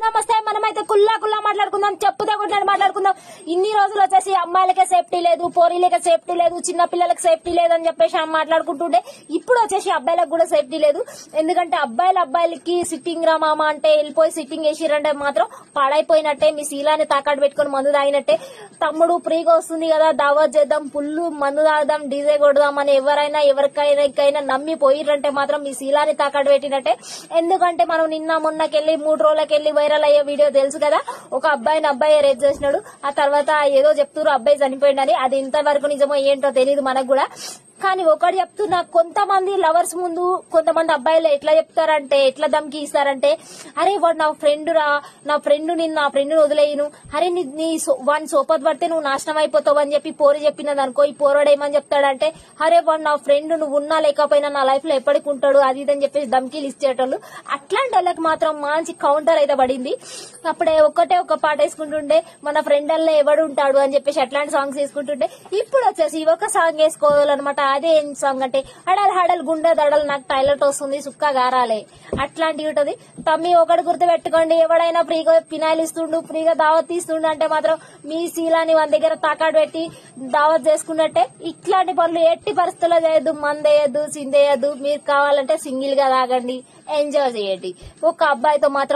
నమస్తే. మనమైతే కుల్లా మాట్లాడుకుందాం, చెప్పుతే కొట్లాడి మాట్లాడుకుందాం. ఇన్ని రోజులు వచ్చేసి అమ్మాయిలకే సేఫ్టీ లేదు, పోరీలకే సేఫ్టీ లేదు, చిన్న పిల్లలకి సేఫ్టీ లేదు అని చెప్పేసి మాట్లాడుకుంటుండే. ఇప్పుడు వచ్చేసి అబ్బాయిలకు కూడా సేఫ్టీ లేదు. ఎందుకంటే అబ్బాయిలకి సిట్టింగ్ రా మామ అంటే వెళ్ళిపోయి సిట్టింగ్ వేసిరంటే మాత్రం పాడైపోయినట్టే. మీ శీలాన్ని తాకాటు పెట్టుకుని మందు తాగినట్టే. తమ్ముడు ఫ్రీగా వస్తుంది కదా, దావత్ చేద్దాం, పుల్లు మందు తాగుదాం, డీజే కొడదాం అని ఎవరికైనా నమ్మి పోయిరంటే మాత్రం మీ శీలాన్ని తాకాటు పెట్టినట్టే. ఎందుకంటే మనం నిన్న మొన్నకెళ్లి 3 రోజులకెళ్లి వైరల్ అయ్యే వీడియో తెలుసు కదా. ఒక అబ్బాయి రేప్ చేసినాడు. ఆ తర్వాత ఏదో చెప్తున్నారు అబ్బాయి చనిపోయిందని. అది ఇంతవరకు నిజమో ఏంటో తెలియదు మనకు కూడా. కానీ ఒకటి చెప్తున్నా, కొంతమంది లవర్స్ ముందు కొంతమంది అబ్బాయిలు ఎట్లా చెప్తారంటే, ఎట్లా దమ్కి ఇస్తారంటే, అరే వాడు నా ఫ్రెండ్ రా, నా ఫ్రెండ్ వదిలేయను, అరే నీ వాడిని సోపత్ పడితే నువ్వు నాశనం అయిపోతావు అని చెప్పి పోరి చెప్పినది అనుకో. ఈ పోరాడు ఏమని చెప్తాడంటే, అరే వాడు నా ఫ్రెండ్, నువ్వు ఉన్నా లేకపోయినా నా లైఫ్ లో ఎప్పటికి ఉంటాడు, అది ఇదని చెప్పేసి దమ్కీలు ఇచ్చేటోళ్ళు. అట్లాంటి వాళ్ళకి మాత్రం మంచి కౌంటర్ అయితే పడింది. అప్పుడే ఒక పాట వేసుకుంటుండే, మన ఫ్రెండ్ అల్ల ఎవడు ఉంటాడు అని చెప్పేసి అట్లాంటి సాంగ్స్ వేసుకుంటుండే. ఇప్పుడు వచ్చేసి ఒక సాంగ్ వేసుకోవాలన్నమాట. అదే ఏం సాంగ్ అంటే, హడల్ గుండె దడలు నాకు టైలెట్ వస్తుంది సుక్క గారాలే, అట్లాంటివి ఉంటది. తమ్మి ఒకటి గుర్తు పెట్టుకోండి, ఎవడైనా ఫ్రీగా ఫినాయిల్ ఇస్తుండు, ఫ్రీగా దావత్ ఇస్తుండు అంటే మాత్రం మీ శీలాన్ని మన దగ్గర తాకాడు పెట్టి దావత్ చేసుకున్నట్టే. ఇట్లాంటి పనులు ఎట్టి పరిస్థితుల్లో చేయొద్దు. మందేయద్దు, సిందేయద్దు. మీరు కావాలంటే సింగిల్ గా తాగండి, ఎంజాయ్ చేయండి. ఒక అబ్బాయితో మాత్రం